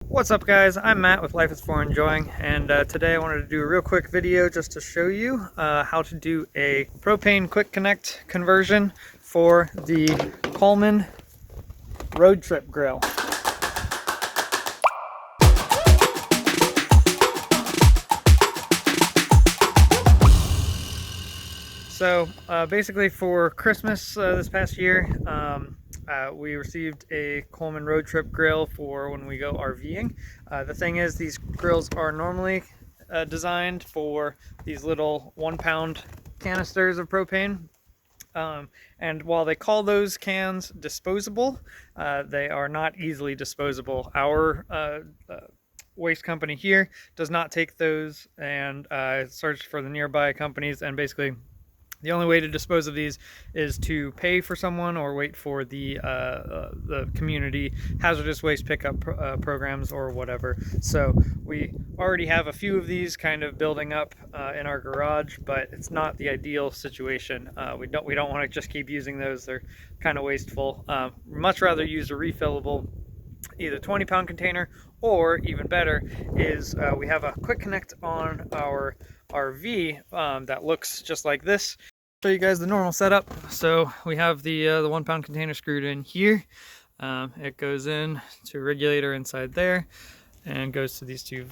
What's up guys, I'm Matt with Life is for Enjoying, and today I wanted to do a real quick video just to show you how to do a propane quick connect conversion for the Coleman RoadTrip grill. So basically for Christmas this past year, we received a Coleman RoadTrip grill for when we go RVing. The thing is, these grills are normally designed for these little 1-pound canisters of propane. And while they call those cans disposable, they are not easily disposable. Our waste company here does not take those, and searched for the nearby companies, and basically the only way to dispose of these is to pay for someone or wait for the community hazardous waste pickup programs or whatever. So we already have a few of these kind of building up in our garage, but it's not the ideal situation. We don't want to just keep using those. They're kind of wasteful. Much rather use a refillable either 20-pound container, or even better is we have a quick connect on our RV that looks just like this. Show you guys the normal setup. So we have the 1-pound container screwed in here. It goes in to a regulator inside there and goes to these two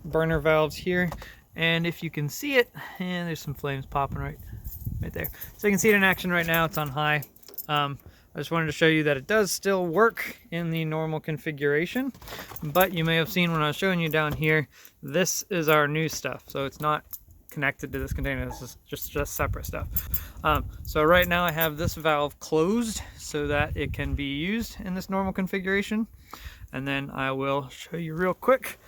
burner valves here. And if you can see it, and there's some flames popping right there. So you can see it in action right now. It's on high. I just wanted to show you that it does still work in the normal configuration, but you may have seen when I was showing you down here, this is our new stuff. So it's not connected to this container. This is just separate stuff. So right now I have this valve closed so that it can be used in this normal configuration. And then I will show you real quick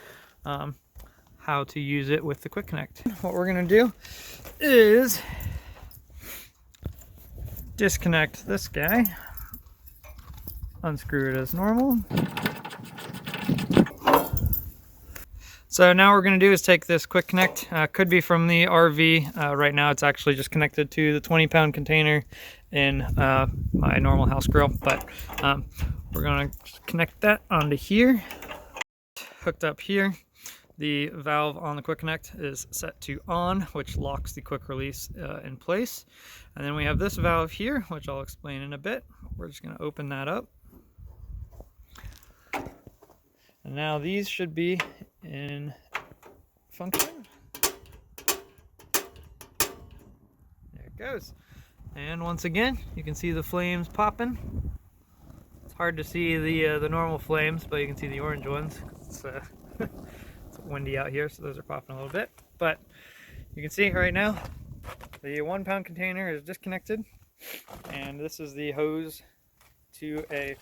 how to use it with the quick connect. What we're gonna do is disconnect this guy, unscrew it as normal. So now what we're going to do is take this quick connect. Could be from the RV. Right now it's actually just connected to the 20-pound container in my normal house grill, but we're going to connect that onto here. Hooked up here. The valve on the quick connect is set to on, which locks the quick release in place. And then we have this valve here, which I'll explain in a bit. We're just going to open that up. And now these should be in function. There it goes. And once again, you can see the flames popping. It's hard to see the normal flames, but you can see the orange ones. It's windy out here, so those are popping a little bit. But you can see right now, the 1-pound container is disconnected, and this is the hose to a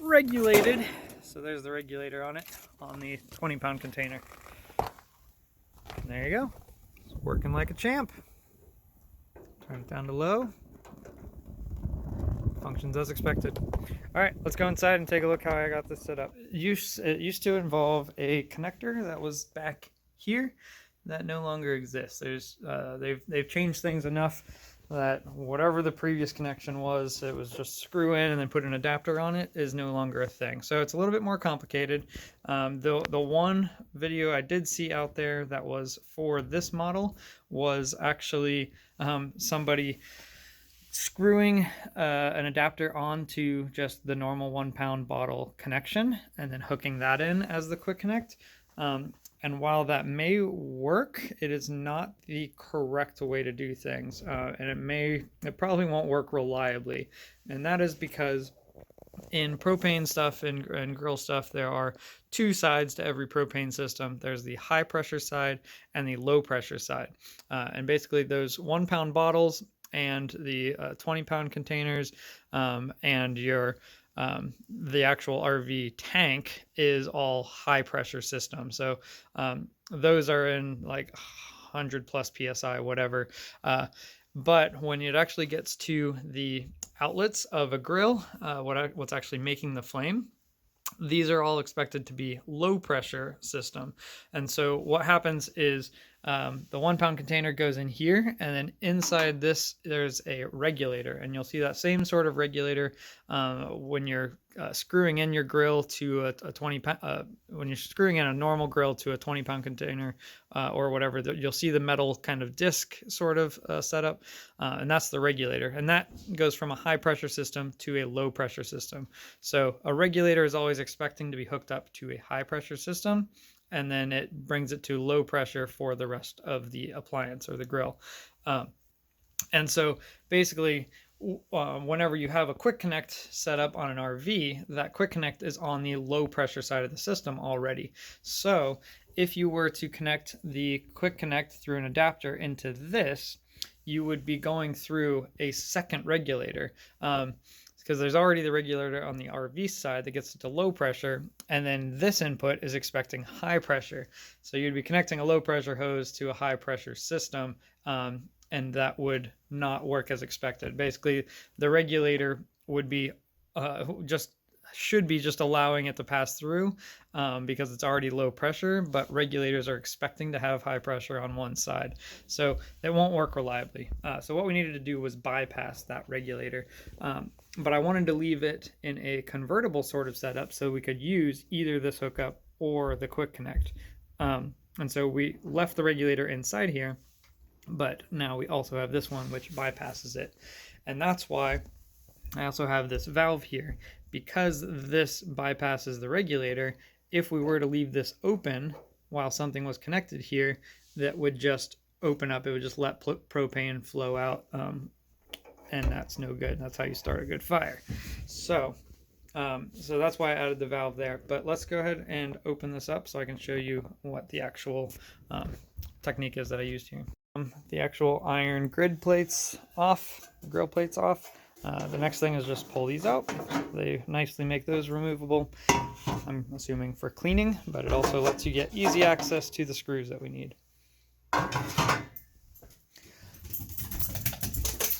regulated. So there's the regulator on it on the 20-pound container. And there you go. It's working like a champ. Turn it down to low. Functions as expected. All right, let's go inside and take a look how I got this set up. It used to involve a connector that was back here that no longer exists. They've changed things enough that whatever the previous connection was, it was just screw in and then put an adapter on it, is no longer a thing. So it's a little bit more complicated. The one video I did see out there that was for this model was actually somebody screwing an adapter onto just the normal 1-pound bottle connection and then hooking that in as the quick connect. And while that may work, it is not the correct way to do things. And it probably won't work reliably. And that is because in propane stuff and grill stuff, there are two sides to every propane system. There's the high pressure side and the low pressure side. And basically those 1-pound bottles and the 20-pound containers and the actual RV tank is all high pressure system. So those are in like 100+ PSI, whatever. But when it actually gets to the outlets of a grill, what's actually making the flame, these are all expected to be low pressure system. And so what happens is the 1-pound container goes in here, and then inside this there's a regulator, and you'll see that same sort of regulator when you're screwing in your grill to a 20-pound, when you're screwing in a normal grill to a 20-pound container or whatever, you'll see the metal kind of disc sort of setup, and that's the regulator. And that goes from a high pressure system to a low pressure system. So a regulator is always expecting to be hooked up to a high pressure system, and then it brings it to low pressure for the rest of the appliance or the grill. And so basically, whenever you have a quick connect set up on an RV, that quick connect is on the low pressure side of the system already. So if you were to connect the quick connect through an adapter into this, you would be going through a second regulator, because there's already the regulator on the RV side that gets it to low pressure, and then this input is expecting high pressure. So you'd be connecting a low pressure hose to a high pressure system, and that would not work as expected. Basically, the regulator would be should be just allowing it to pass through, because it's already low pressure, but regulators are expecting to have high pressure on one side. So it won't work reliably. So what we needed to do was bypass that regulator. But I wanted to leave it in a convertible sort of setup so we could use either this hookup or the quick connect. And so we left the regulator inside here, but now we also have this one which bypasses it. And that's why I also have this valve here, because this bypasses the regulator. If we were to leave this open while something was connected here, that would just open up. It would just let propane flow out, and that's no good. That's how you start a good fire. So that's why I added the valve there. But let's go ahead and open this up so I can show you what the actual technique is that I used here. The actual iron grid plates off, grill plates off. The next thing is just pull these out. They nicely make those removable, I'm assuming for cleaning, but it also lets you get easy access to the screws that we need.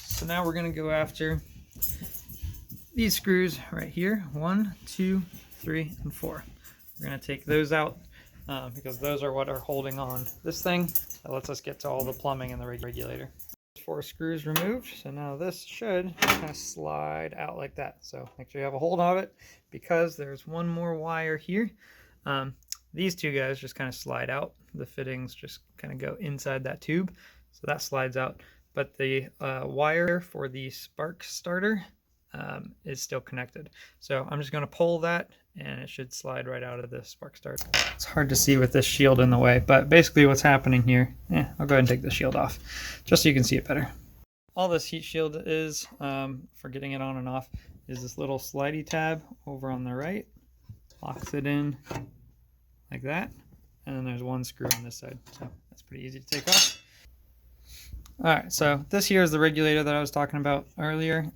So now we're going to go after these screws right here. 1, 2, 3, and 4. We're going to take those out because those are what are holding on this thing. That lets us get to all the plumbing and the regulator. 4 screws removed, so now this should kind of slide out like that. So make sure you have a hold of it, because there's one more wire here. These two guys just kind of slide out. The fittings just kind of go inside that tube, so that slides out. But the wire for the spark starter is still connected. So I'm just going to pull that, and it should slide right out of the spark starter. It's hard to see with this shield in the way, but basically what's happening here, I'll go ahead and take the shield off just so you can see it better. All this heat shield is, for getting it on and off, is this little slidey tab over on the right. Locks it in like that, and then there's one screw on this side, so that's pretty easy to take off. Alright, so this here is the regulator that I was talking about earlier.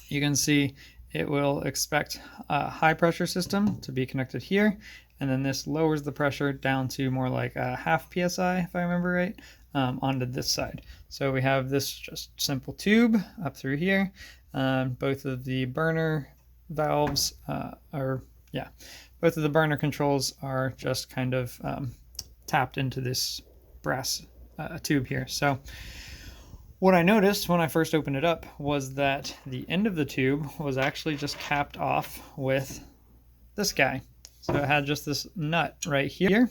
You can see it will expect a high pressure system to be connected here, and then this lowers the pressure down to more like a half PSI, if I remember right, onto this side. So we have this just simple tube up through here. Both of the burner valves both of the burner controls are just kind of tapped into this brass tube here. So what I noticed when I first opened it up was that the end of the tube was actually just capped off with this guy. So it had just this nut right here,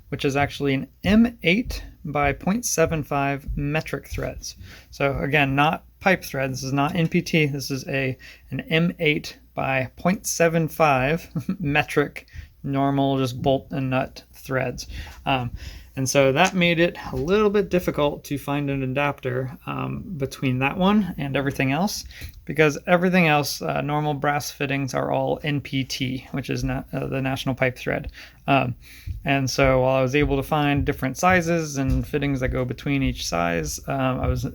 which is actually an M8 by 0.75 metric threads. So again, not pipe thread. This is not NPT. This is an M8 by 0.75 metric normal, just bolt and nut threads. And so that made it a little bit difficult to find an adapter between that one and everything else, because everything else, normal brass fittings, are all NPT, which is not the National Pipe Thread. And so while I was able to find different sizes and fittings that go between each size, it was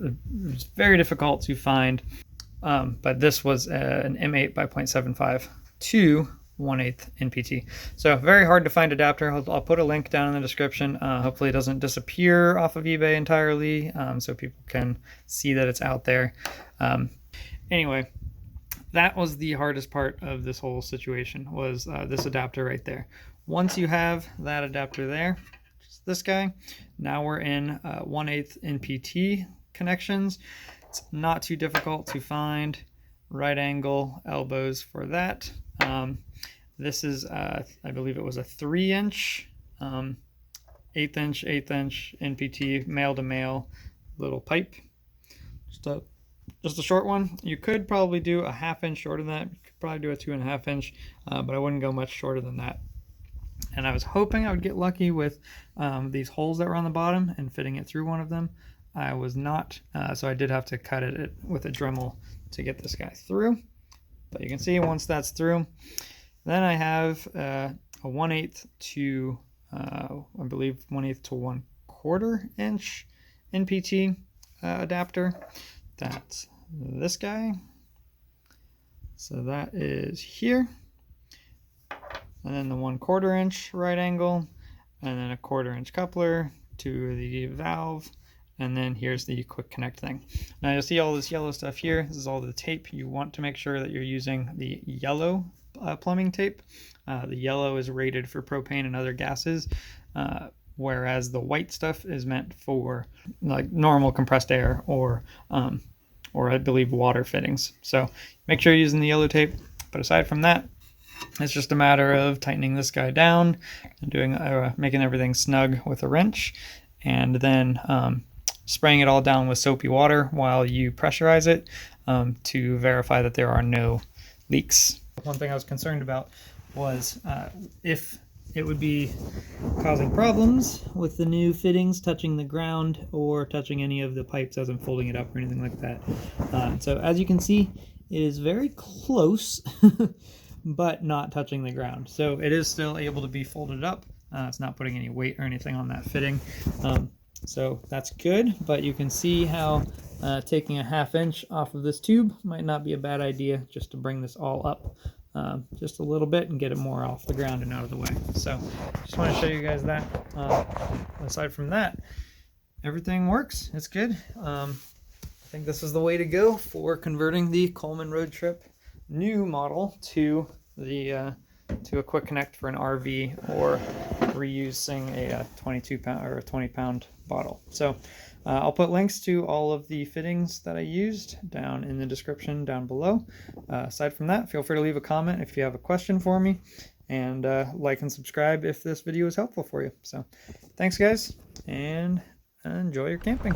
very difficult to find. But this was an M8 by 0.75 to 1/8 NPT. So very hard to find adapter. I'll put a link down in the description. Hopefully it doesn't disappear off of eBay entirely, so people can see that it's out there. Anyway, that was the hardest part of this whole situation, was this adapter right there. Once you have that adapter there, just this guy, now we're in 1/8 NPT connections. It's not too difficult to find. right angle elbows for that. This is, I believe it was a 3-inch, 1/8 inch, 1/8 inch NPT male to male little pipe. Just a short one. You could probably do a 1/2 inch shorter than that. You could probably do a 2.5 inch, but I wouldn't go much shorter than that. And I was hoping I would get lucky with these holes that were on the bottom and fitting it through one of them. I was not, so I did have to cut it with a Dremel to get this guy through. But you can see once that's through, then I have a 1/8 to, I believe 1/8 to 1/4 inch NPT adapter. That's this guy. So that is here. And then the 1/4 inch right angle, and then a 1/4 inch coupler to the valve, and then here's the quick connect thing. Now you'll see all this yellow stuff here. This is all the tape. You want to make sure that you're using the yellow plumbing tape. The yellow is rated for propane and other gases, whereas the white stuff is meant for like normal compressed air or I believe water fittings. So make sure you're using the yellow tape. But aside from that, it's just a matter of tightening this guy down and doing making everything snug with a wrench, and then spraying it all down with soapy water while you pressurize it to verify that there are no leaks. One thing I was concerned about was if it would be causing problems with the new fittings touching the ground or touching any of the pipes as I'm folding it up or anything like that. So as you can see, it is very close but not touching the ground. So it is still able to be folded up. It's not putting any weight or anything on that fitting. So that's good, but you can see how taking a 1/2 inch off of this tube might not be a bad idea, just to bring this all up just a little bit and get it more off the ground and out of the way. So just want to show you guys that. Aside from that, everything works. It's good. I think this is the way to go for converting the Coleman RoadTrip new model to the to a quick connect for an RV, or reusing a 22-pound or a 20-pound bottle. So I'll put links to all of the fittings that I used down in the description down below. Aside from that, feel free to leave a comment if you have a question for me, and like and subscribe if this video is helpful for you. So thanks guys, and enjoy your camping.